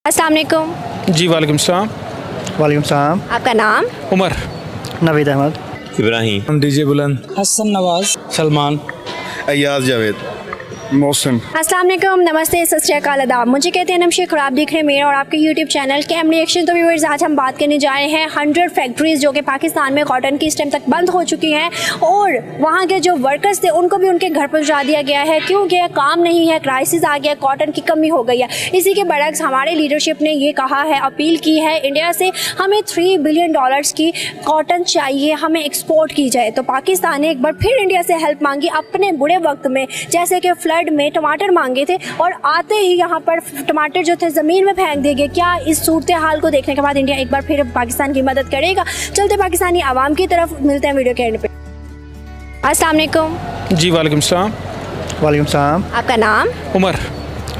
अस्सलाम वालेकुम। जी वालेकुम सलाम। वालेकुम सलाम। आपका नाम? उमर। नवीद अहमद। इब्राहिम। डीजे बुलंद। हसन नवाज। सलमान। अयाज जावेद। मौसम। अस्सलाम वालेकुम, नमस्ते, सत श्री अकाल, आदाब। मुझे कहते हैं नमशेख और आप देख रहे हैं मेरा और आपके यूट्यूब चैनल कैम रिएक्शन। तो व्यूअर्स, आज हम बात करने जा रहे हैं 100 फैक्ट्रीज जो कि पाकिस्तान में कॉटन की इस टाइम तक बंद हो चुकी हैं और वहाँ के जो वर्कर्स थे उनको भी उनके घर पहुँचा दिया गया है क्योंकि काम नहीं है, क्राइसिस आ गया, कॉटन की कमी हो गई है। इसी के बरक्स हमारे लीडरशिप ने ये कहा है, अपील की है इंडिया से, हमें $3 बिलियन की कॉटन चाहिए, हमें एक्सपोर्ट की जाए। तो पाकिस्तान ने एक बार फिर इंडिया से हेल्प मांगी अपने बुरे वक्त में, जैसे कि फ्लड में टमाटर मांगे थे और आते ही यहाँ पर टमाटर जो थे ज़मीन में फेंक दिए गए। क्या इस सूरत हाल को देखने के बाद इंडिया एक बार फिर पाकिस्तान की मदद करेगा? चलते पाकिस्तानी आवाम की तरफ, मिलते हैं वीडियो के एंड पे। अस्सलाम वालेकुम। जी वालेकुम सलाम। वालेकुम सलाम। आपका नाम? उमर।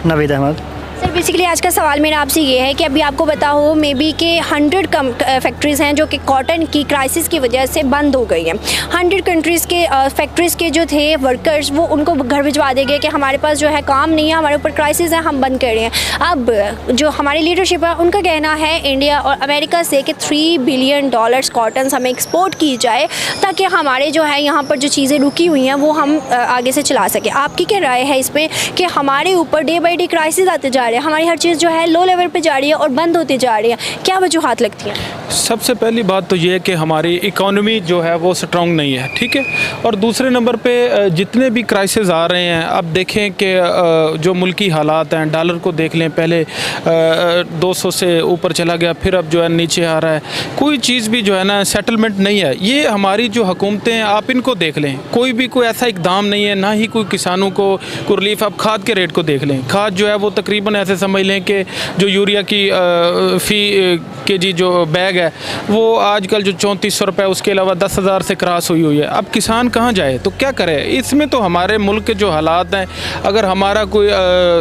नवीद अहमद। सर, बेसिकली आज का सवाल मेरा आपसे ये है कि अभी आपको पता हो मे बी के 100 फैक्ट्रीज़ हैं जो कि कॉटन की क्राइसिस की वजह से बंद हो गई हैं। 100 कंट्रीज़ के फैक्ट्रीज़ के जो थे वर्कर्स, वो उनको घर भिजवा दिए गए कि हमारे पास जो है काम नहीं है, हमारे ऊपर क्राइसिस है, हम बंद कर रहे हैं। अब जो हमारी लीडरशिप है उनका कहना है इंडिया और अमेरिका से कि $3 बिलियन कॉटन हमें एक्सपोर्ट की जाए ताकि हमारे जो है यहाँ पर जो चीज़ें रुकी हुई हैं वो हम आगे से चला सकें। आपकी क्या राय है इसमें कि हमारे ऊपर डे बाई डे क्राइसिस आते जा रहे हैं, हमारी हर चीज़ जो है लो लेवल पे जा रही है और बंद होती जा रही है, क्या वजूहात लगती हैं? सबसे पहली बात तो ये है कि हमारी इकोनॉमी जो है वो स्ट्रॉन्ग नहीं है, ठीक है। और दूसरे नंबर पे जितने भी क्राइसिस आ रहे हैं, अब देखें कि जो मुल्की हालात हैं, डॉलर को देख लें, पहले 200 से ऊपर चला गया, फिर अब जो है नीचे आ रहा है। कोई चीज़ भी जो है ना सेटलमेंट नहीं है। ये हमारी जो हुकूमतें हैं, आप इनको देख लें, कोई ऐसा इकदाम नहीं है, ना ही कोई किसानों को कोई रिलीफ। आप खाद के रेट को देख लें, खाद जो है वो तकरीबन ऐसे समझ लें कि जो यूरिया की फ़ी के जी जो बैग है वो आजकल जो 3400 रुपये, उसके अलावा 10,000 से क्रॉस हुई है। अब किसान कहाँ जाए, तो क्या करे? इसमें तो हमारे मुल्क के जो हालात हैं, अगर हमारा कोई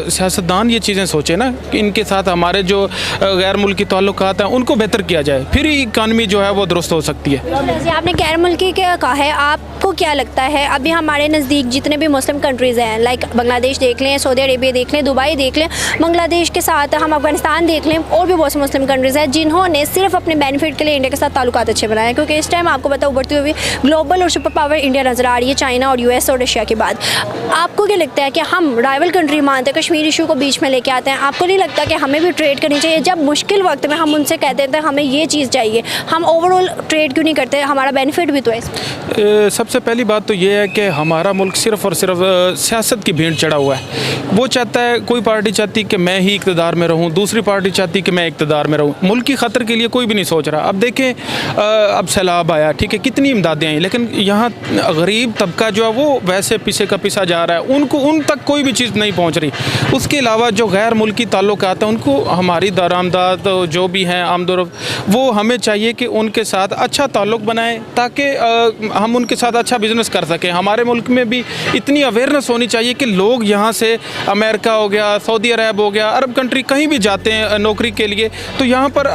सियासतदान ये चीज़ें सोचे ना कि इनके साथ हमारे जो गैर मुल्की ताल्लुकात हैं उनको बेहतर किया जाए, फिर ही इकानमी जो है वो दुरुस्त हो सकती है। वैसे आपने गैर मुल्की क्या कहा है, आपको क्या लगता है अभी हमारे नज़दीक जितने भी मुस्लिम कंट्रीज़ हैं, लाइक बांग्लादेश देख लें, सऊदी अरेबिया देख लें, दुबई देख लें, बांग्लादेश के साथ हम अफगानिस्तान देख लें, और भी बहुत से मुस्लिम कंट्रीज़ हैं जिन्होंने सिर्फ अपने बेनिफिट के लिए इंडिया के साथ ताल्लुकात अच्छे बनाए हैं, क्योंकि इस टाइम आपको पता उभरती हुई ग्लोबल और सुपर पावर इंडिया नज़र आ रही है, चाइना और US और रशिया के बाद। आपको क्या लगता है कि हम राइवल कंट्री मानते हैं, कश्मीर इशू को बीच में लेके आते हैं? आपको नहीं लगता कि हमें भी ट्रेड करनी चाहिए? जब मुश्किल वक्त में हम उनसे कहते हैं हमें ये चीज़ चाहिए, हम ओवरऑल ट्रेड क्यों नहीं करते? हमारा बेनिफिट भी तो है। सबसे पहली बात तो ये है कि हमारा मुल्क सिर्फ़ और सिर्फ सियासत की भीड़ चढ़ा हुआ है। वो चाहता है, कोई पार्टी चाहती कि मैं ही इक़्तिदार में रहूं, दूसरी पार्टी चाहती कि मैं इक़्तिदार में रहूं। मुल्क की खतर के लिए कोई भी नहीं सोच रहा। अब देखें, अब सैलाब आया, ठीक है, कितनी इमदादें आई, लेकिन यहाँ गरीब तबका जो है वो वैसे पीछे का पिसा जा रहा है, उन तक कोई भी चीज़ नहीं पहुँच रही। उसके अलावा जो गैर मुल्की ताल्लुकात हैं, उनको हमारी दरामदाद जो भी हैं, आमदोरफ्त, वो हमें चाहिए कि उनके साथ अच्छा ताल्लुक़ बनाएं ताकि हम उनके साथ अच्छा बिज़नेस कर सकें। हमारे मुल्क में भी इतनी अवेयरनेस होनी चाहिए कि लोग यहाँ से अमेरिका हो गया, सऊदी अरब हो गया, अरब कंट्री कहीं भी जाते हैं नौकरी के लिए, तो यहाँ पर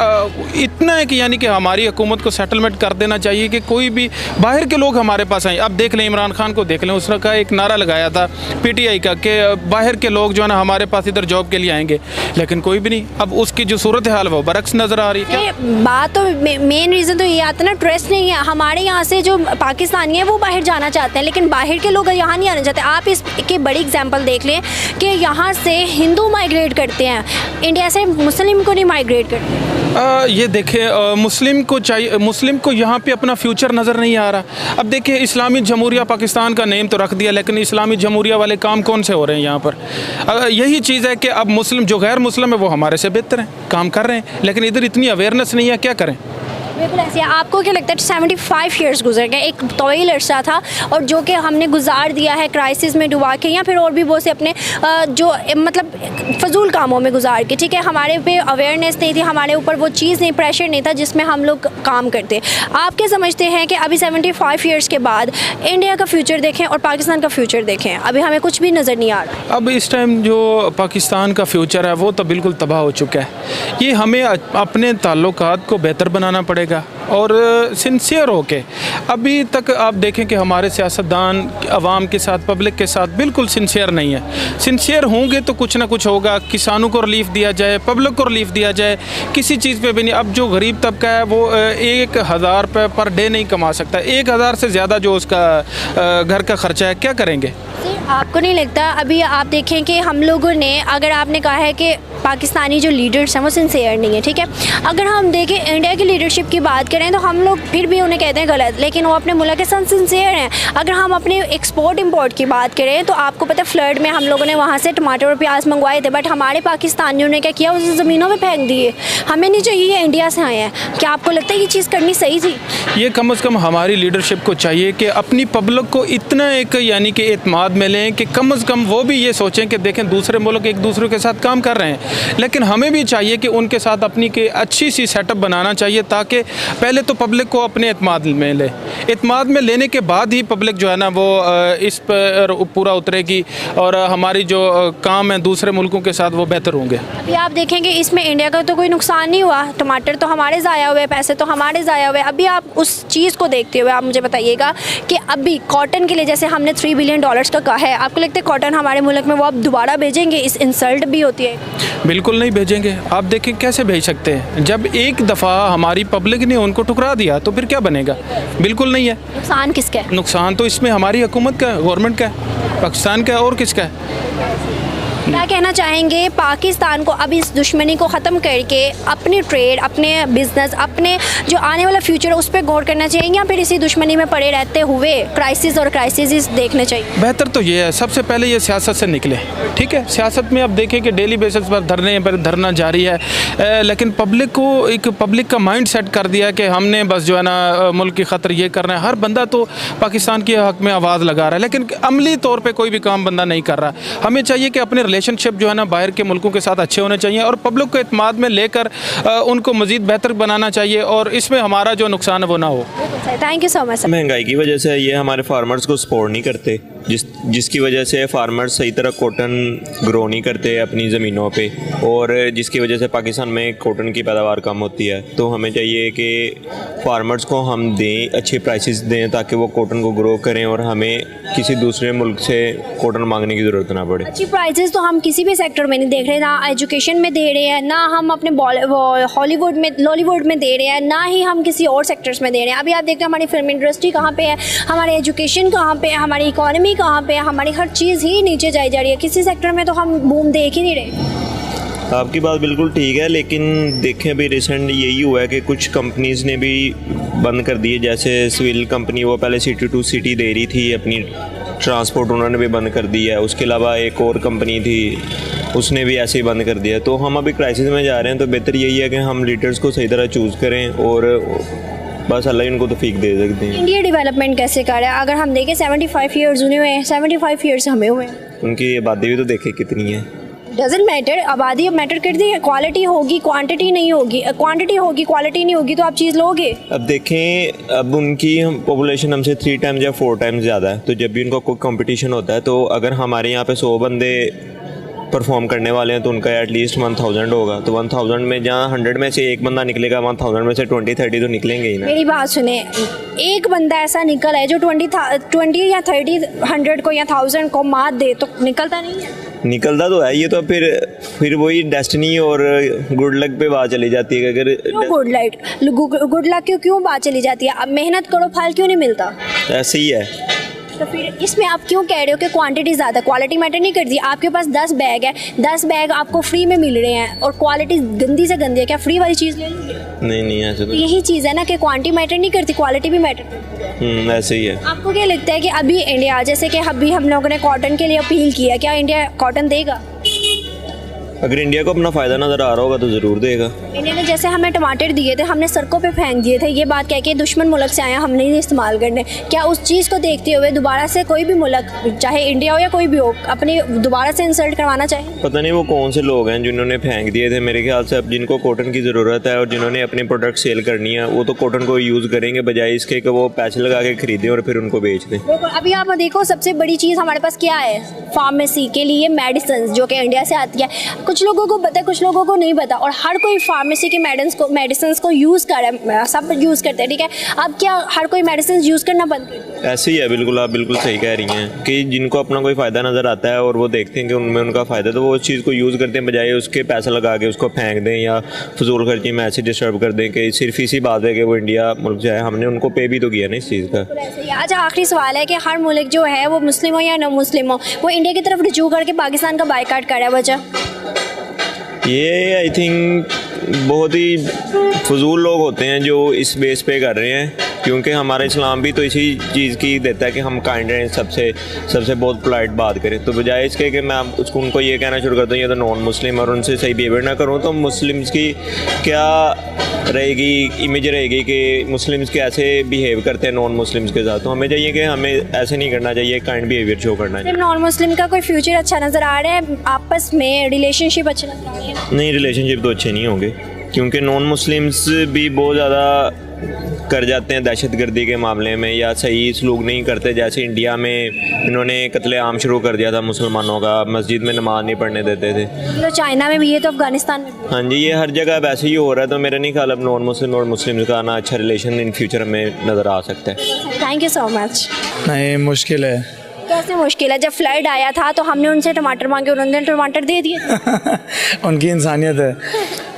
इतना है कि यानी कि हमारी हुकूमत को सेटलमेंट कर देना चाहिए कि कोई भी बाहर के लोग हमारे पास आए। अब देख लें, इमरान खान को देख लें, उसका एक नारा लगाया था PTI का कि बाहर के लोग जो है ना हमारे पास इधर जॉब के लिए आएंगे, लेकिन कोई भी नहीं। अब उसकी जो सूरत हाल वो बरक्स नज़र आ रही है। बात तो मेन रीज़न तो ये आता है ना, ट्रस्ट नहीं है। हमारे यहाँ से जो पाकिस्तानी है वो बाहर जाना चाहते हैं, लेकिन बाहर के लोग यहाँ नहीं आना चाहते। आप इसकी बड़ी एग्जांपल देख लें कि यहाँ से हिंदू माइग्रेट करते हैं, इंडिया से मुस्लिम को नहीं माइग्रेट करते। ये देखें, मुस्लिम को यहाँ पे अपना फ्यूचर नज़र नहीं आ रहा। अब देखिए, इस्लामी जमहूरिया पाकिस्तान का नेम तो रख दिया, लेकिन इस्लामी जमहूरिया वाले काम कौन से हो रहे हैं यहाँ पर? यही चीज़ है कि अब मुस्लिम जो गैर मुस्लिम है वो हमारे से बेहतर हैं, काम कर रहे हैं, लेकिन इधर इतनी अवेयरनेस नहीं है, क्या करें? बिल्कुल ऐसे। आपको क्या लगता है 75 ईयर्स गुजर गए, एक तवील अरसा था, और जो कि हमने गुजार दिया है क्राइसिस में डुबा के, या फिर और भी बहुत से अपने जो मतलब फजूल कामों में गुजार के, ठीक है, हमारे पे अवेयरनेस नहीं थी, हमारे ऊपर वो चीज़ नहीं, प्रेशर नहीं था जिसमें हम लोग काम करते। आप क्या समझते हैं कि अभी 75 ईयर्स के बाद इंडिया का फ्यूचर देखें और पाकिस्तान का फ्यूचर देखें, अभी हमें कुछ भी नज़र नहीं आ रहा? अब इस टाइम जो पाकिस्तान का फ्यूचर है वो तो बिल्कुल तबाह हो चुका है। ये हमें अपने ताल्लुकात को बेहतर बनाना पड़ेगा। जाएगा और सिंसियर होके। अभी तक आप देखें कि हमारे सियासतदान अवाम के साथ, पब्लिक के साथ बिल्कुल सिंसियर नहीं है। सिंसियर होंगे तो कुछ ना कुछ होगा, किसानों को रिलीफ दिया जाए, पब्लिक को रिलीफ दिया जाए, किसी चीज़ पे भी नहीं। अब जो गरीब तबका है वो 1000 रुपये पर डे नहीं कमा सकता, 1000 से ज़्यादा जो उसका घर का खर्चा है, क्या करेंगे? आपको नहीं लगता अभी आप देखें कि हम लोगों ने, अगर आपने कहा है कि पाकिस्तानी जो लीडर्स हैं वो सिंसियर नहीं है, ठीक है, अगर हम देखें इंडिया की लीडरशिप की बात करें तो हम लोग फिर भी उन्हें कहते हैं गलत, लेकिन वो अपने मुल्क के साथ सिंसियर हैं। अगर हम अपने एक्सपोर्ट इंपोर्ट की बात करें तो आपको पता है फ्लड में हम लोगों ने वहाँ से टमाटर और प्याज मंगवाए थे, बट हमारे पाकिस्तानियों ने क्या किया, उसे ज़मीनों में फेंक दिए। हमें नहीं चाहिए, ये इंडिया से आए हैं। क्या आपको लगता है ये चीज़ करनी सही थी? ये कम से कम हमारी लीडरशिप को चाहिए कि अपनी पब्लिक को इतना एक यानी कि एतमाद में लें कि कम से कम वो भी ये सोचें कि देखें दूसरे मुल्क एक दूसरे के साथ काम कर रहे हैं, लेकिन हमें भी चाहिए कि उनके साथ अपनी के अच्छी सी सेटअप बनाना चाहिए, ताकि पहले तो पब्लिक को अपने एतमाद में ले, एतमाद में लेने के बाद ही पब्लिक जो है ना वो इस पर पूरा उतरेगी और हमारी जो काम है दूसरे मुल्कों के साथ वो बेहतर होंगे। अभी आप देखेंगे इसमें इंडिया का तो कोई नुकसान नहीं हुआ, टमाटर तो हमारे ज़ाया हुए, पैसे तो हमारे ज़ाया हुए। अभी आप उस चीज़ को देखते हुए आप मुझे बताइएगा कि अभी कॉटन के लिए जैसे हमने $3 बिलियन का कहा है, आपको लगता है कॉटन हमारे मुल्क में वो आप दोबारा भेजेंगे? इस इंसल्ट भी होती है। बिल्कुल नहीं भेजेंगे। आप देखें कैसे भेज सकते हैं, जब एक दफ़ा हमारी पब्लिक ने उनको ठुकरा दिया तो फिर क्या बनेगा? बिल्कुल नहीं है। नुकसान किसका है? नुकसान तो इसमें हमारी हुकूमत का है, गवर्नमेंट का है, पाकिस्तान का है, और किसका है? क्या कहना चाहेंगे पाकिस्तान को अब इस दुश्मनी को ख़त्म करके अपने ट्रेड, अपने बिजनेस, अपने जो आने वाला फ्यूचर है उस पर गौर करना चाहिए, या फिर इसी दुश्मनी में पड़े रहते हुए क्राइसिस और क्राइसिस देखने चाहिए? बेहतर तो ये है सबसे पहले ये सियासत से निकले, ठीक है। सियासत में अब देखें कि डेली बेसिस पर धरना जारी है, लेकिन पब्लिक को एक पब्लिक का माइंड सेट कर दिया कि हमने बस जो है ना मुल्क की खतर ये करना है। हर बंदा तो पाकिस्तान के हक़ में आवाज़ लगा रहा है, लेकिन अमली तौर पर कोई भी काम बंदा नहीं कर रहा। हमें चाहिए कि अपने रिलेशनशिप जो है ना बाहर के मुल्कों के साथ अच्छे होने चाहिए और पब्लिक को एतमाद में लेकर उनको मज़ीद बेहतर बनाना चाहिए और इसमें हमारा जो नुकसान है वो ना हो। Thank you so much. महंगाई की वजह से ये हमारे फार्मर्स को सपोर्ट नहीं करते, जिसकी वजह से फार्मर्स सही तरह कॉटन ग्रो नहीं करते अपनी ज़मीनों पे, और जिसकी वजह से पाकिस्तान में कॉटन की पैदावार कम होती है। तो हमें चाहिए कि फार्मर्स को हम दें, अच्छे प्राइसेस दें ताकि वो कॉटन को ग्रो करें और हमें किसी दूसरे मुल्क से कॉटन मांगने की ज़रूरत ना पड़े। अच्छी प्राइसेस तो हम किसी भी सेक्टर में नहीं देख रहे, ना एजुकेशन में दे रहे हैं, ना हम अपने हॉलीवुड में, लॉलीवुड में दे रहे हैं, ना ही हम किसी और सेक्टर्स में दे रहे हैं। अभी आप देखते हैं हमारी फिल्म इंडस्ट्री कहाँ पे है, हमारी एजुकेशन कहाँ पे है, हमारी इकोनॉमी कहाँ पे है, हमारी हर चीज़ ही नीचे जाई जा रही है। किसी सेक्टर में तो हम बूम देख ही नहीं रहे। आपकी बात बिल्कुल ठीक है, लेकिन देखें अभी रिसेंट यही हुआ है कि कुछ कंपनीज़ ने भी बंद कर दिए, जैसे सिविल कंपनी वो पहले सिटी टू सिटी दे रही थी अपनी ट्रांसपोर्ट, उन्होंने भी बंद कर दिया है। उसके अलावा एक और कंपनी थी उसने भी ऐसे ही बंद कर दिया। तो हम अभी क्राइसिस में जा रहे हैं, तो बेहतर यही है कि हम लीडर्स को सही तरह चूज़ करें और बस अल्लाह ही उनको तौफीक दे सकते हैं। इंडिया डेवलपमेंट कैसे कर रहा है? अगर हम देखें 75 ईयर्स हुए हैं, 75 ईयर्स हमें हुए हैं। उनकी आबादी भी तो देखें कितनी है। डजेंट मैटर, आबादी अब मैटर करती है, क्वालिटी होगी क्वांटिटी नहीं होगी, क्वांटिटी होगी क्वालिटी नहीं होगी तो आप चीज़ लोगे। अब देखें, अब उनकी पॉपुलेशन हमसे 3 टाइम्स या 4 टाइम्स ज़्यादा है, तो जब भी उनका कोई कंपटीशन होता है तो अगर हमारे यहाँ पे 100 बंदे परफॉर्म करने वाले हैं तो उनका एटलीस्ट 1000 होगा। तो 1000 में जहाँ 100 में से एक बंदा निकलेगा, 1000 में से 20-30 तो निकलेंगे ही ना। मेरी बात सुने, एक बंदा ऐसा निकल है जो 20 या 30 100 को या 1000 को मात दे तो निकलता नहीं है। निकलता तो है, ये तो फिर वही डेस्टिनी और गुड लक पे बात चली जाती है। अगर गुड लक क्यों बात चली जाती है? अब मेहनत करो फल क्यों नहीं मिलता? ऐसे ही है। तो फिर इसमें आप क्यों कह रहे हो कि क्वांटिटी ज़्यादा, क्वालिटी मैटर नहीं करती? आपके पास 10 बैग है, 10 बैग आपको फ्री में मिल रहे हैं और क्वालिटी गंदी से गंदी है, क्या फ्री वाली चीज़ ले लोगे? नहीं ऐसे तो यही चीज़ है ना कि क्वांटिटी मैटर नहीं करती, क्वालिटी भी मैटर करती है। ऐसे ही है। आपको क्या लगता है कि अभी इंडिया, जैसे कि अभी हम लोगों ने कॉटन के लिए अपील किया, क्या इंडिया कॉटन देगा? अगर इंडिया को अपना फ़ायदा नज़र आ रहा होगा तो ज़रूर देगा। इंडिया ने जैसे हमें टमाटर दिए थे, हमने सड़कों पे फेंक दिए थे, ये बात कह के दुश्मन मुल्क से आया, हम नहीं इस्तेमाल करने। क्या उस चीज़ को देखते हुए दोबारा से कोई भी मुल्क, चाहे इंडिया हो या कोई भी हो, अपने दोबारा से इंसल्ट करवाना चाहिए? पता नहीं वो कौन से लोग हैं जिन्होंने फेंक दिए थे। मेरे ख्याल से अब जिनको कॉटन की ज़रूरत है और जिन्होंने अपने प्रोडक्ट सेल करनी है वो तो कॉटन को यूज़ करेंगे, बजाय इसके कि वो पैसे लगा के खरीदें और फिर उनको बेच दें। अभी आप देखो सबसे बड़ी चीज़ हमारे पास क्या है फार्मेसी के लिए, मेडिसिन जो कि इंडिया से आती है। कुछ लोगों को पता है, कुछ लोगों को नहीं पता, और हर कोई फार्मेसी के मेडिसिन को यूज़ कर रहा है, सब यूज़ करते हैं, ठीक है। अब क्या हर कोई मेडिसिन यूज़ करना बंद कर दिया? ऐसे ही है, बिल्कुल आप बिल्कुल सही कह रही हैं कि जिनको अपना कोई फ़ायदा नज़र आता है और वो देखते हैं कि उनमें उनका फ़ायदा, तो वो उस चीज़ को यूज़ करते हैं, बजाय उसके पैसा लगा के उसको फेंक दें या फजूल खर्ची में ऐसे डिस्टर्ब कर दें कि सिर्फ इसी बात है कि वो इंडिया मुल्क जो है हमने उनको पे भी तो किया ना इस चीज़ का। ऐसे ही आज आखिरी सवाल है कि हर मुल्क जो है वो मुस्लिम हो या न मुस्लिम हो, वो इंडिया की तरफ रुजू करके पाकिस्तान का बायकॉट कर रहा है, वजह? ये आई थिंक बहुत ही फजूल लोग होते हैं जो इस बेस पे कर रहे हैं, क्योंकि हमारा इस्लाम भी तो इसी चीज़ की देता है कि हम काइंड रहें, सबसे बहुत पोलाइट बात करें। तो बजाय इसके कि मैं उसको उनको ये कहना शुरू करता हूँ ये तो नॉन मुस्लिम और उनसे सही बिहेवियर ना करूँ, तो मुस्लिम्स की क्या रहेगी, इमेज रहेगी कि मुस्लिम्स कैसे बिहेव करते हैं नॉन मुस्लिम्स के साथ। तो हमें चाहिए कि हमें ऐसे नहीं करना चाहिए, काइंड बिहेवियर शो करना चाहिए। नॉन मुस्लिम का कोई फ्यूचर अच्छा नज़र आ रहा है, आपस में रिलेशनशिप अच्छे नज़र आ रहे हैं? नहीं, रिलेशनशिप तो अच्छे नहीं होंगे, क्योंकि नॉन मुस्लिम्स भी बहुत ज़्यादा कर जाते हैं दहशतगर्दी के मामले में, या सही सलूक नहीं करते। जैसे इंडिया में इन्होंने कत्लेआम शुरू कर दिया था मुसलमानों का, मस्जिद में नमाज नहीं पढ़ने देते थे। तो चाइना में भी है, तो अफगानिस्तान में भी। हाँ जी, ये हर जगह वैसे ही हो रहा है। तो मेरा नहीं ख्याल अब नॉन मुस्लिम और मुस्लिम का आना अच्छा रिलेशन इन फ्यूचर में नज़र आ सकता है। Thank you so much. नहीं, मुश्किल है। कैसे मुश्किल है? जब फ्लड आया था तो हमने उनसे टमाटर मांगे, उन्होंने टमाटर दे दिए। उनकी इंसानियत है।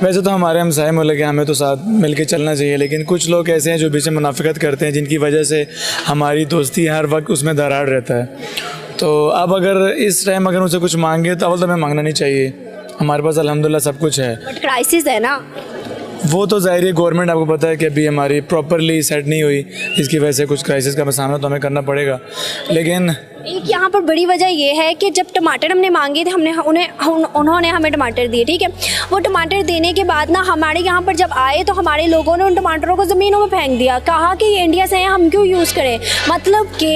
वैसे तो हमारे हमसाए मुल्क हैं, हमें तो साथ मिलके चलना चाहिए, लेकिन कुछ लोग ऐसे हैं जो बीच में मुनाफिकत करते हैं, जिनकी वजह से हमारी दोस्ती हर वक्त उसमें दरार रहता है। तो अब अगर इस टाइम अगर उनसे कुछ मांगे तो अव्वल तो हमें मांगना नहीं चाहिए, हमारे पास अल्हम्दुलिल्लाह सब कुछ है। बट क्राइसिस है ना, वो तो ज़ाहिर है गवर्नमेंट आपको पता है कि अभी हमारी प्रॉपरली सेट नहीं हुई, इसकी वजह से कुछ क्राइसिस का सामना तो हमें करना पड़ेगा। लेकिन एक यहाँ पर बड़ी वजह ये है कि जब टमाटर हमने मांगे थे, उन्होंने हमें टमाटर दिए, ठीक है। वो टमाटर देने के बाद ना हमारे यहाँ पर जब आए तो हमारे लोगों ने उन टमाटरों को ज़मीनों में फेंक दिया, कहा कि ये इंडिया से हैं, हम क्यों यूज़ करें। मतलब कि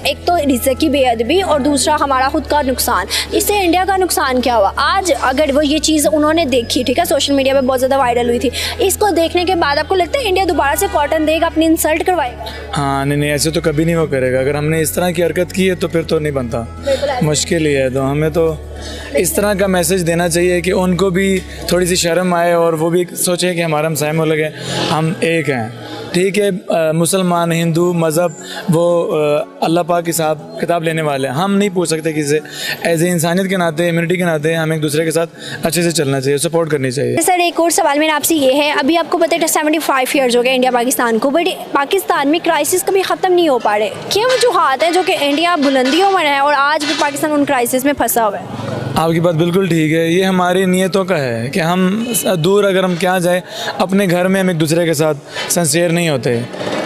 एक तो रिज़्क़ की बेअदबी और दूसरा हमारा खुद का नुकसान। इससे इंडिया का नुकसान क्या हुआ? आज अगर वो ये चीज़ उन्होंने देखी, ठीक है, सोशल मीडिया पर बहुत ज़्यादा वायरल हुई थी, इसको देखने के बाद आपको लगता है इंडिया दोबारा से कॉटन देगा, अपनी इंसल्ट करवाएगा? हाँ, नहीं, ऐसे तो कभी नहीं वो करेगा। अगर हमने इस तरह की हरकत की है तो फिर तो नहीं बनता, मुश्किल ही है। तो हमें तो इस तरह का मैसेज देना चाहिए कि उनको भी थोड़ी सी शर्म आए और वो भी सोचें कि हमारा हमसाए मुल्क है, हम एक हैं। ठीक है, मुसलमान, हिंदू मज़हब वो अल्लाह पाक की किताब लेने वाले हैं, हम नहीं पूछ सकते किसी से। एज ए इंसानियत के नाते, इम्यूनिटी के नाते हमें एक दूसरे के साथ अच्छे से चलना चाहिए, सपोर्ट करनी चाहिए। सर, एक और सवाल मेरा आपसे ये है, अभी आपको पता है 75 ईयर्स हो गए इंडिया पाकिस्तान को, बट पाकिस्तान में क्राइसिस कभी ख़त्म नहीं हो पा रहे। क्या वजूहात है जो कि इंडिया बुलंदियों में है और आज भी पाकिस्तान उन क्राइसिस में फंसा हुआ है? आपकी बात बिल्कुल ठीक है, ये हमारी नीयतों का है कि हम दूर अगर हम क्या जाए, अपने घर में हम एक दूसरे के साथ सिंसियर नहीं होते,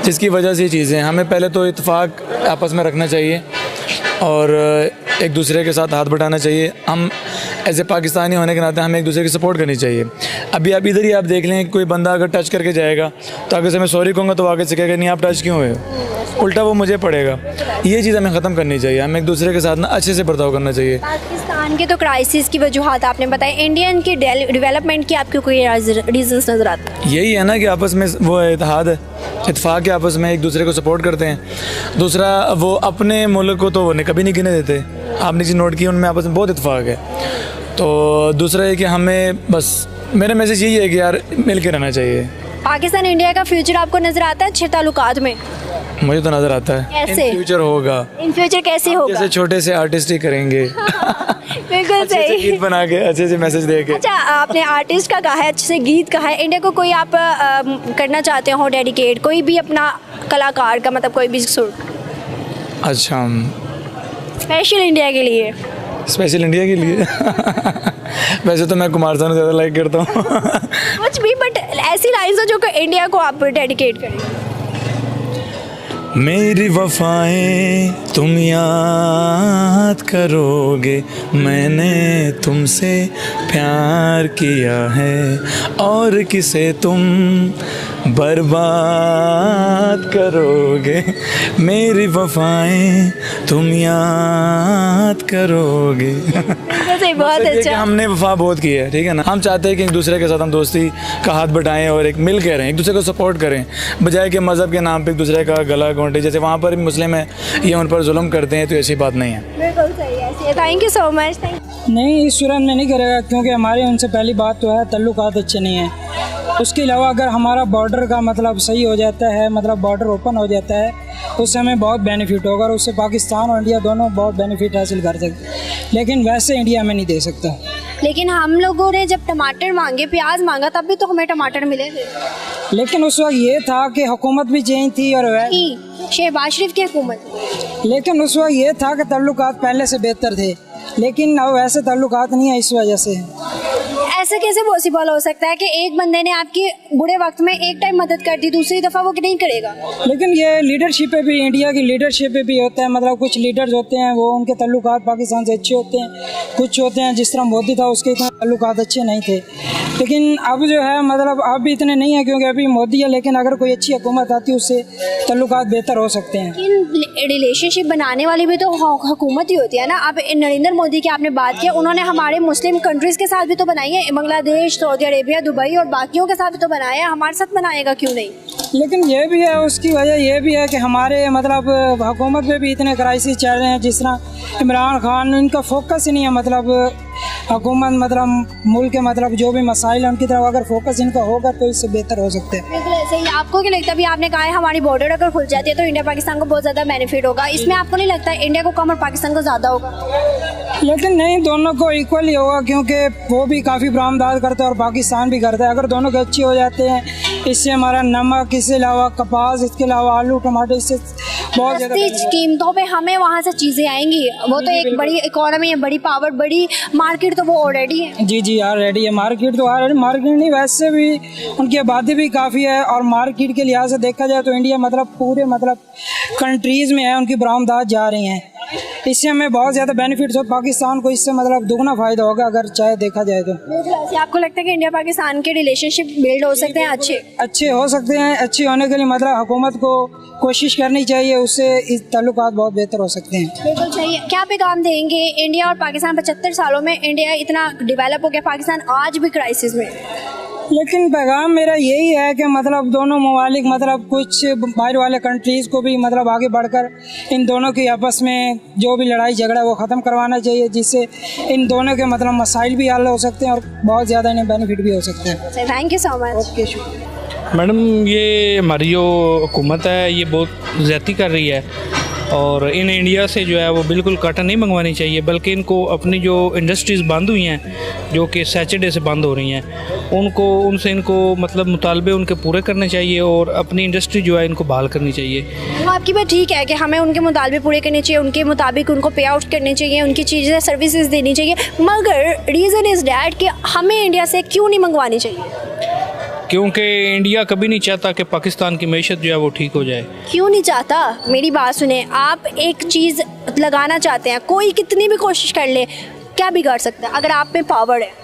जिसकी वजह से ये चीज़ें हमें पहले तो इत्तेफाक आपस में रखना चाहिए और एक दूसरे के साथ हाथ बटाना चाहिए। हम एज ए पाकिस्तानी होने के नाते हमें एक दूसरे की सपोर्ट करनी चाहिए। अभी आप इधर ही आप देख लें, कोई बंदा अगर टच करके जाएगा तो आगे से मैं सॉरी कहूँगा तो आगे से कहेगा नहीं आप टच क्यों हुए, उल्टा वो मुझे पड़ेगा। ये चीज़ हमें ख़त्म करनी चाहिए, हमें एक दूसरे के साथ ना अच्छे से बर्ताव करना चाहिए। पाकिस्तान के तो क्राइसिस की वजूहात आपने बताई, इंडियन की डेवलपमेंट की आपको कोई रीजंस नज़र आता है? यही है ना कि आपस में वो इत्तेहाद है, इत्तेफाक के आपस में एक दूसरे को सपोर्ट करते हैं। दूसरा, वो अपने मुल्क को तो वो कभी नहीं गिने देते, आपने चीज़ नोट की, उनमें आपस में बहुत इत्तेफाक है। तो दूसरा है कि हमें बस मेरा मैसेज यही है कि यार मिल के रहना चाहिए। पाकिस्तान इंडिया का फ्यूचर आपको नज़र आता है अच्छे ताल्लुकात में? मुझे तो नज़र आता है। कैसे? इन फ्यूचर होगा, इन फ्यूचर कैसे होगा? जैसे छोटे से आर्टिस्ट ही करेंगे बिल्कुल अच्छे से सही। गीत बना के, अच्छे से मैसेज दे के। अच्छा, आपने आर्टिस्ट का कहा है, अच्छे से गीत कहा है, इंडिया को कोई आप करना चाहते हो डेडिकेट, कोई भी अपना कलाकार का, मतलब कोई भी सुर? अच्छा, स्पेशल इंडिया के लिए? स्पेशल इंडिया के लिए वैसे तो मैं कुमार सानू ज़्यादा लाइक करता हूँ कुछ भी, बट ऐसी लाइन्स हो जो कि इंडिया को आप डेडिकेट करें। मेरी वफाएं तुम याद करोगे, मैंने तुमसे प्यार किया है और किसे तुम बर्बाद करोगे। मेरी वफाएं तुम याद करोगे बहुत कि अच्छा। हमने वफा बहुत की है, ठीक है ना। हम चाहते हैं कि एक दूसरे के साथ हम दोस्ती का हाथ बढ़ाएं और एक मिल के रहें, एक दूसरे को सपोर्ट करें, बजाय कि मज़हब के नाम पे एक दूसरे का गला घोंटे। जैसे वहाँ पर भी मुस्लिम है, ये उन पर जुल्म करते हैं, तो ऐसी बात नहीं है। बिल्कुल सही है। Thank you so much. नहीं, इस सूरत में नहीं करेगा, क्योंकि हमारे उनसे पहली बात तो है तल्लुकात अच्छे नहीं हैं। उसके अलावा अगर हमारा बॉर्डर का मतलब सही हो जाता है, मतलब बॉर्डर ओपन हो जाता है, उससे हमें बहुत बेनिफिट होगा और उससे पाकिस्तान और इंडिया दोनों बहुत बेनिफिट हासिल कर सकते हैं। लेकिन वैसे इंडिया में नहीं दे सकता। लेकिन हम लोगों ने जब टमाटर मांगे, प्याज मांगा, तब भी तो हमें टमाटर मिले थे। लेकिन उस वक्त ये था कि हुकूमत भी चेंज थी और शहबाज शरीफ की हुकूमत। लेकिन उस वक्त ये था कि तल्लुकात पहले से बेहतर थे, लेकिन अब वैसे तल्लुकात नहीं है। इस वजह से ऐसे कैसे पॉसिबल हो सकता है कि एक बंदे ने आपकी बुरे वक्त में एक टाइम मदद कर दी, दूसरी दफ़ा वो नहीं करेगा? लेकिन ये लीडरशिप पे भी, इंडिया की लीडरशिप पे भी होता है। मतलब कुछ लीडर्स होते हैं वो उनके तल्लुकात पाकिस्तान से अच्छे होते हैं, कुछ होते हैं जिस तरह मोदी था उसके इतने तल्लुकात अच्छे नहीं थे। लेकिन अब जो है मतलब अब भी इतने नहीं है क्योंकि अभी मोदी है, लेकिन अगर कोई अच्छी हुकूमत आती है उससे तल्लुकात बेहतर हो सकते हैं। लेकिन रिलेशनशिप बनाने वाली भी तो हुकूमत ही होती है ना। अब नरेंद्र मोदी की आपने बात की, उन्होंने हमारे मुस्लिम कंट्रीज़ के साथ भी तो बनाई है, बांग्लादेश, सऊदी अरेबिया, दुबई और बाकियों के साथ भी तो बनाया है, हमारे साथ बनाएगा क्यों नहीं? लेकिन ये भी है, उसकी वजह ये भी है कि हमारे मतलब हुकूमत में भी इतने क्राइसिस चल रहे हैं, जिस तरह इमरान खान, इनका फोकस ही नहीं है। मतलब हुकूमत मतलब मुल्क के मतलब जो भी मसाइल हैं उनकी तरफ अगर फोकस इनका होगा तो इससे बेहतर हो सकते हैं। बिल्कुल ऐसे ही। आपको क्या लगता है, अभी आपने कहा है हमारी बॉर्डर अगर खुल जाती है तो इंडिया पाकिस्तान को बहुत ज़्यादा बेनिफिट होगा, इसमें आपको नहीं लगता है इंडिया को कम और पाकिस्तान को ज़्यादा होगा? लेकिन नहीं, दोनों को इक्वल ही होगा, क्योंकि वो भी काफ़ी बरामदाद करता है और पाकिस्तान भी करता है। अगर दोनों के अच्छे हो जाते हैं, इससे हमारा नमक, इसके अलावा कपास, इसके अलावा आलू, टमाटर, इससे बहुत ज़्यादा कीमतों पे हमें वहाँ से चीज़ें आएंगी। वो तो एक बड़ी इकोनॉमी है, बड़ी पावर, बड़ी मार्केट तो वो ऑलरेडी है। जी जी ऑलरेडी है मार्केट, तो ऑलरेडी मार्केट नहीं, वैसे भी उनकी आबादी भी काफ़ी है और मार्केट के लिहाज से देखा जाए तो इंडिया मतलब पूरे मतलब कंट्रीज़ में है, उनकी बरामदात जा रही हैं। इससे हमें बहुत ज़्यादा बेनिफिट्स हो, पाकिस्तान को इससे मतलब दुगना फ़ायदा होगा अगर चाहे देखा जाए तो। आपको लगता है कि इंडिया पाकिस्तान के रिलेशनशिप बिल्ड हो सकते हैं अच्छे हो सकते हैं? अच्छे होने के लिए मतलब हुकूमत को कोशिश करनी चाहिए, उससे इस ताल्लुकात बहुत बेहतर हो सकते हैं। बिल्कुल सही है। क्या पैगाम देंगे? इंडिया और पाकिस्तान 75 सालों में इंडिया इतना डेवलप हो गया, पाकिस्तान आज भी क्राइसिस में। लेकिन पैगाम मेरा यही है कि मतलब दोनों ममालिक मतलब कुछ बाहर वाले कंट्रीज़ को भी मतलब आगे बढ़कर इन दोनों की आपस में जो भी लड़ाई झगड़ा वो ख़त्म करवाना चाहिए, जिससे इन दोनों के मतलब मसाइल भी हल हो सकते हैं और बहुत ज़्यादा इन्हें बेनिफिट भी हो सकते हैं। Thank you so much. Okay, शुक्रिया। मैडम, ये हमारी जो हुकूमत है ये बहुत ज़्यादती कर रही है और इन इंडिया से जो है वो बिल्कुल काटन नहीं मंगवानी चाहिए, बल्कि इनको अपनी जो इंडस्ट्रीज़ बंद हुई हैं, जो कि सैटरडे से बंद हो रही हैं, उनसे इनको मतलब मुतालबे उनके पूरे करने चाहिए और अपनी इंडस्ट्री जो है इनको बहाल करनी चाहिए। वो आपकी बात ठीक है कि हमें उनके मुतालबे पूरे करने चाहिए, उनके मुताबिक उनको पे आउट करने चाहिए, उनकी चीज़ें सर्विसेज देनी चाहिए, मगर रीज़न इज़ डैट कि हमें इंडिया से क्यों नहीं मंगवानी चाहिए? क्योंकि इंडिया कभी नहीं चाहता कि पाकिस्तान की मैशत जो है वो ठीक हो जाए। क्यों नहीं चाहता? मेरी बात सुने, आप एक चीज़ लगाना चाहते हैं, कोई कितनी भी कोशिश कर ले, क्या बिगाड़ सकता है अगर आप में पावर है?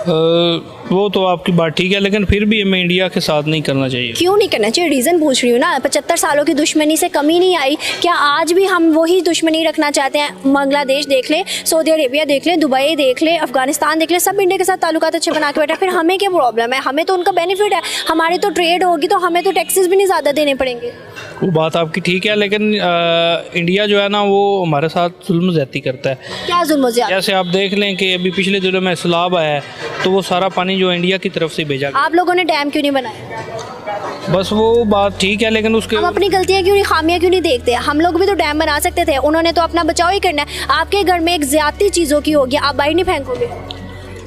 वो तो आपकी बात ठीक है, लेकिन फिर भी हमें इंडिया के साथ नहीं करना चाहिए। क्यों नहीं करना चाहिए? रीज़न पूछ रही हूँ ना। 75 सालों की दुश्मनी से कमी नहीं आई, क्या आज भी हम वही दुश्मनी रखना चाहते हैं? बांग्लादेश देख ले, सऊदी अरेबिया देख ले, दुबई देख ले, अफगानिस्तान देख ले, सब इंडिया के साथ ताल्लुकात अच्छे बना के बैठा। फिर हमें क्या प्रॉब्लम है? हमें तो उनका बेनिफिट है, हमारी तो ट्रेड होगी तो हमें तो टैक्सेस भी नहीं ज़्यादा देने पड़ेंगे। वो बात आपकी ठीक है, लेकिन इंडिया जो है ना वो हमारे साथ जुल्म ज़्यादती करता है। क्या जुल्म ज़्यादती? जैसे आप देख लें कि अभी पिछले दिनों में सैलाब आया है तो वो सारा पानी जो इंडिया की तरफ से भेजा गया। आप लोगों ने डैम क्यों नहीं बनाया? बस वो बात ठीक है, लेकिन उसके हम अपनी गलतियाँ क्यों नहीं, खामियाँ क्यों नहीं देखते? हम लोग भी तो डैम बना सकते थे, उन्होंने तो अपना बचाव ही करना है। आपके घर में एक ज्यादती चीज़ों की होगी, आप बाहर नहीं फेंकोगे।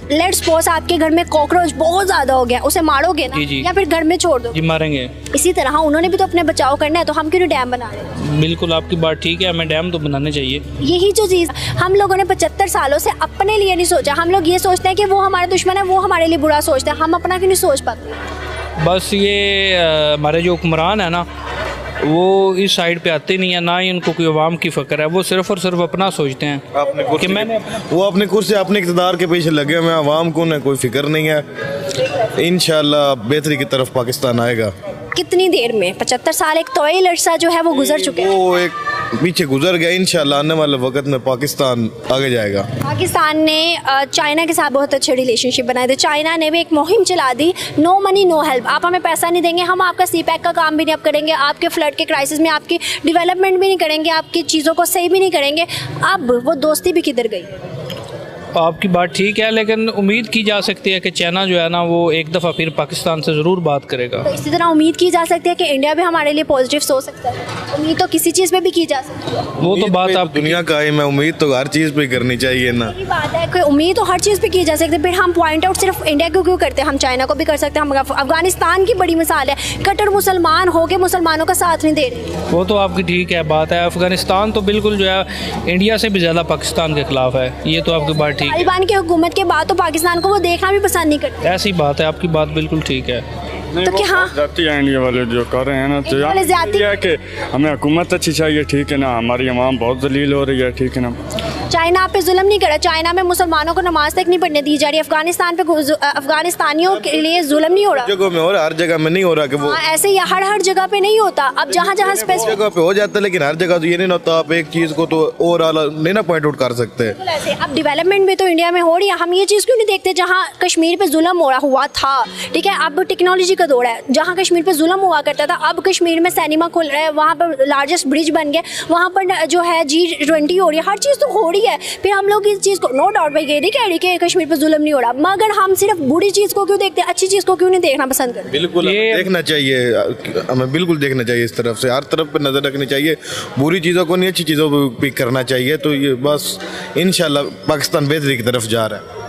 लेट्स सपोज आपके घर में कॉकरोच बहुत ज़्यादा हो गया, उसे मारोगे ना, जी। या फिर घर में छोड़ दो? जी मारेंगे। इसी तरह उन्होंने भी तो अपने बचाव करना है, तो हम क्यों नहीं डैम बना रहे? बिल्कुल आपकी बात ठीक है, हमें डैम तो बनाने चाहिए। यही जो चीज़ हम लोगों ने 75 सालों से अपने लिए नहीं सोचा। हम लोग ये सोचते हैं कि वो हमारे दुश्मन है, वो हमारे लिए बुरा सोचते हैं, हम अपना क्यों नहीं सोच पाते? बस ये हमारे जो हुक्मरान है ना वो इस साइड पे आते नहीं है, ना ही उनको कोई अवाम की फ़िक्र है, वो सिर्फ और सिर्फ अपना सोचते हैं कि मैंने वो अपनी कुर्सी अपने इक़्तिदार के पीछे लगे हुए हैं, अवाम को उन्हें कोई फिक्र नहीं है। इंशाल्लाह बेहतरी की तरफ पाकिस्तान आएगा। कितनी देर में? 75 साल एक तोयल अरसा जो है वो गुजर चुके हैं। वो एक पीछे गुजर गया। इंशाल्लाह आने वाले वक्त में पाकिस्तान आगे जाएगा। पाकिस्तान ने चाइना के साथ बहुत अच्छे रिलेशनशिप बनाए थे। चाइना ने भी एक मुहिम चला दी, नो मनी नो हेल्प। आप हमें पैसा नहीं देंगे, हम आपका CPEC का काम भी नहीं अब करेंगे, आपके फ्लड के क्राइसिस में आपकी डेवलपमेंट भी नहीं करेंगे, आपकी चीज़ों को सही भी नहीं करेंगे। अब वो दोस्ती भी किधर गई? आपकी बात ठीक है, लेकिन उम्मीद की जा सकती है कि चाइना जो है ना वो एक दफ़ा फिर पाकिस्तान से ज़रूर बात करेगा। तो इसी तरह उम्मीद की जा सकती है कि इंडिया भी हमारे लिए पॉजिटिव सोच सकता है। उम्मीद तो किसी चीज़ पे भी की जा सकती है। वो तो बात आप दुनिया का है, मैं उम्मीद तो हर चीज़ पे करनी चाहिए ना। यही बात है कि उम्मीद तो हर चीज़ पे की जा सकती है, फिर हम पॉइंट आउट सिर्फ इंडिया को क्यों करते हैं? हम चाइना को भी कर सकते हैं, हम अफगानिस्तान की बड़ी मिसाल है, कट्टर मुसलमान हो के मुसलमानों का साथ नहीं दे रहे। वो तो आपकी ठीक है बात है। अफगानिस्तान तो बिल्कुल जो है इंडिया से भी ज़्यादा पाकिस्तान के खिलाफ है, ये तो आपकी बात ठीक है। तालिबान की हुकूमत के बाद तो पाकिस्तान को वो देखना भी पसंद नहीं करते। ऐसी बात है, आपकी बात बिल्कुल ठीक है। नहीं, तो वो क्या हाँ? जाती है इंडिया वाले जो कर रहे हैं ना, तो इंडिया वाले ज्यादती- ये है कि हमें हुकूमत अच्छी चाहिए, ठीक है ना, हमारी आवाम बहुत जलील हो रही है, ठीक है ना। चाइना आप पे जुल्म नहीं कर रहा, चाइना में मुसलमानों को नमाज तक नहीं पढ़ने दी जा रही, अफगानिस्तान पे अफगानिस्तानियों के लिए जुल्म नहीं हो रहा। जगह में हो रहा, हर जगह में नहीं हो रहा कि वो हाँ, ऐसे ही हर जगह पे नहीं होता। अब जहाँ स्पेसिफिक जगह पे हो जाता है, लेकिन हर जगह तो ये नहीं होता। आप एक चीज़ को तो ओवरऑल नहीं ना पॉइंट आउट कर सकते। ऐसे अब डेवलपमेंट भी तो इंडिया में हो रही है, हम ये चीज़ क्यों नहीं देखते? जहाँ कश्मीर पे जुल्म हो रहा हुआ था, ठीक है, अब टेक्नोलॉजी का दौर है। जहाँ कश्मीर पे जुल्म हुआ करता था, अब कश्मीर में सिनेमा खुल रहा है, वहाँ पर लार्जेस्ट ब्रिज बन गया, वहाँ पर जो है G20 हो रही है, हर चीज़ तो हो रही है। फिर हम लोग इस चीज़ को, नो डाउट भाई ये नहीं कह रही कि कश्मीर पे जुल्म नहीं हो रहा, मगर हम सिर्फ बुरी चीज़ को क्यों देखते हैं, अच्छी चीज़ को क्यों नहीं देखना पसंद करते? बिल्कुल हमें देखना चाहिए, हमें बिल्कुल देखना चाहिए इस तरफ से, हर तरफ पे नज़र रखनी चाहिए। बुरी चीज़ों को नहीं, अच्छी चीज़ों को पिक करना चाहिए। तो ये बस इंशाल्लाह पाकिस्तान बेहतरी की तरफ जा रहा है।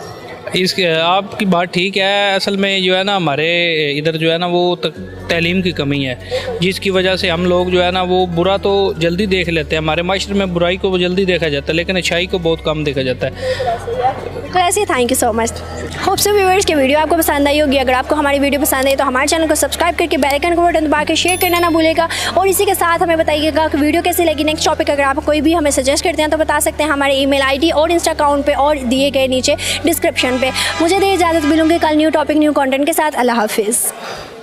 इसके आपकी बात ठीक है। असल में जो है ना हमारे इधर जो है ना वो तालीम की कमी है, जिसकी वजह से हम लोग जो है ना वो बुरा तो जल्दी देख लेते हैं। हमारे माशरे में बुराई को जल्दी देखा जाता है, लेकिन अच्छाई को बहुत कम देखा जाता है। तो ऐसे thank you so much. Hope so viewers की वीडियो आपको पसंद आई होगी। अगर आपको हमारी वीडियो पसंद आई तो हमारे चैनल को सब्सक्राइब करके बेल आइकन को बटन दबा के शेयर करना ना भूलेगा। और इसी के साथ हमें बताइएगा कि वीडियो कैसी लगी। नेक्स्ट टॉपिक अगर आप कोई भी हमें सजेस्ट करते हैं तो बता सकते हैं हमारे ईमेल ID और इंस्टा अकाउंट पे और दिए गए नीचे डिस्क्रिप्शन पे। मुझे दे इजाज़त, मिलूंगी कल न्यू टॉपिक न्यू कंटेंट के साथ। अल्लाह हाफिज़।